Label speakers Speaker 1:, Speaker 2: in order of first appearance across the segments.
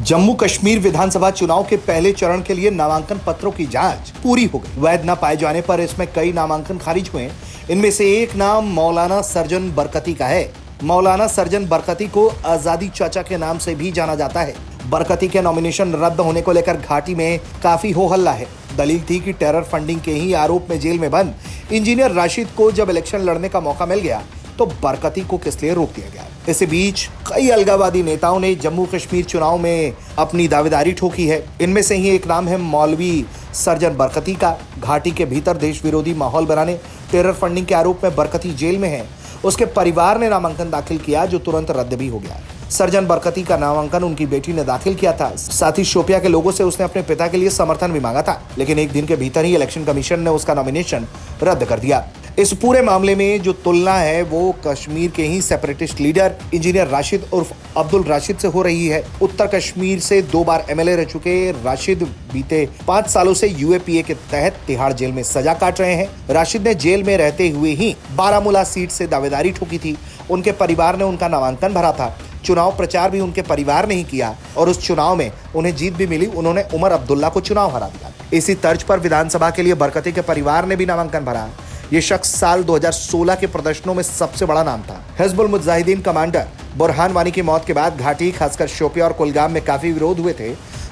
Speaker 1: जम्मू कश्मीर विधानसभा चुनाव के पहले चरण के लिए नामांकन पत्रों की जांच पूरी हो गई। वैध न पाए जाने पर इसमें कई नामांकन खारिज हुए। इनमें से एक नाम मौलाना सर्जन बरकती का है। मौलाना सर्जन बरकती को आजादी चाचा के नाम से भी जाना जाता है। बरकती के नॉमिनेशन रद्द होने को लेकर घाटी में काफी हो हल्ला है। दलील थी कि टेरर फंडिंग के ही आरोप में जेल में बंद इंजीनियर राशिद को जब इलेक्शन लड़ने का मौका मिल गया तो बरकती को किस लिए रोक दिया गया। इसी बीच कई अलगाववादी नेताओं ने जम्मू कश्मीर चुनाव में अपनी दावेदारी ठोकी है। इनमें से ही एक नाम है मौलवी सर्जन बरकती का। घाटी के भीतर देश विरोधी माहौल बनाने, टेरर फंडिंग के आरोप में बरकती जेल में है। उसके परिवार ने नामांकन दाखिल किया जो तुरंत रद्द भी हो गया। सर्जन बरकती का नामांकन उनकी बेटी ने दाखिल किया था। साथ ही शोपिया के लोगों से उसने अपने पिता के लिए समर्थन भी मांगा था, लेकिन एक दिन के भीतर ही इलेक्शन कमीशन ने उसका नॉमिनेशन रद्द कर दिया। इस पूरे मामले में जो तुलना है वो कश्मीर के ही सेपरेटिस्ट लीडर इंजीनियर राशिद उर्फ अब्दुल राशिद से हो रही है। उत्तर कश्मीर से 2 बार एमएलए रह चुके राशिद बीते 5 सालों से यूएपीए के तहत तिहाड़ जेल में सजा काट रहे हैं। राशिद ने जेल में रहते हुए ही बारामूला सीट से दावेदारी ठोकी थी। उनके परिवार ने उनका नामांकन भरा था। चुनाव प्रचार भी उनके परिवार ने ही किया और उस चुनाव में उन्हें जीत भी मिली। उन्होंने उमर अब्दुल्ला को चुनाव हरा दिया। इसी तर्ज पर विधानसभा के लिए बरकती के परिवार ने भी नामांकन भरा। ये शख्स साल 2016 के प्रदर्शनों में सबसे बड़ा नाम था। हिजबुल मुजाहिदीन कमांडर बुरहान वानी की मौत के बाद घाटी, खासकर शोपिया और कुलगाम में काफी विरोध हुए थे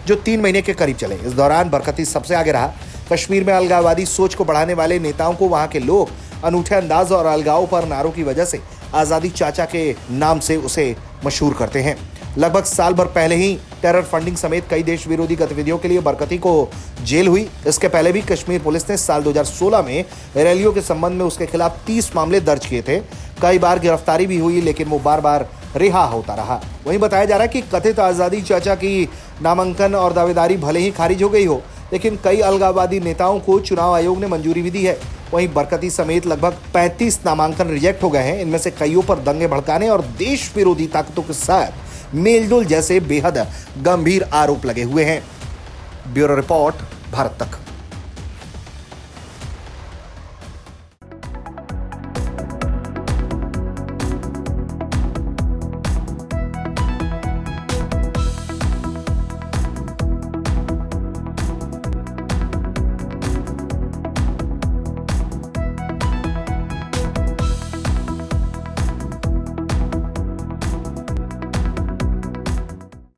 Speaker 1: जो 3 महीने के करीब चले। इस दौरान बरकती सबसे आगे रहा। कश्मीर में अलगाववादी सोच को बढ़ाने वाले नेताओं को वहां के लोग अनूठे अंदाज और अलगाव पर नारों की वजह से आजादी चाचा के नाम से उसे मशहूर करते हैं। लगभग साल भर पहले ही टेरर फंडिंग समेत कई देश विरोधी गतिविधियों के लिए बरकती को जेल हुई। इसके पहले भी कश्मीर पुलिस ने साल 2016 में रैलियों के संबंध में उसके खिलाफ 30 मामले दर्ज किए थे। कई बार गिरफ्तारी भी हुई, लेकिन वो बार बार रिहा होता रहा। वहीं बताया जा रहा है कि कथित आजादी चाचा की नामांकन और दावेदारी भले ही खारिज हो गई हो, लेकिन कई अलगाववादी नेताओं को चुनाव आयोग ने मंजूरी भी दी है। वहीं बरकती समेत लगभग 35 नामांकन रिजेक्ट हो गए हैं। इनमें से कईयों पर दंगे भड़काने और देश विरोधी ताकतों के साथ मेलजोल जैसे बेहद गंभीर आरोप लगे हुए हैं। ब्यूरो रिपोर्ट, भारत तक।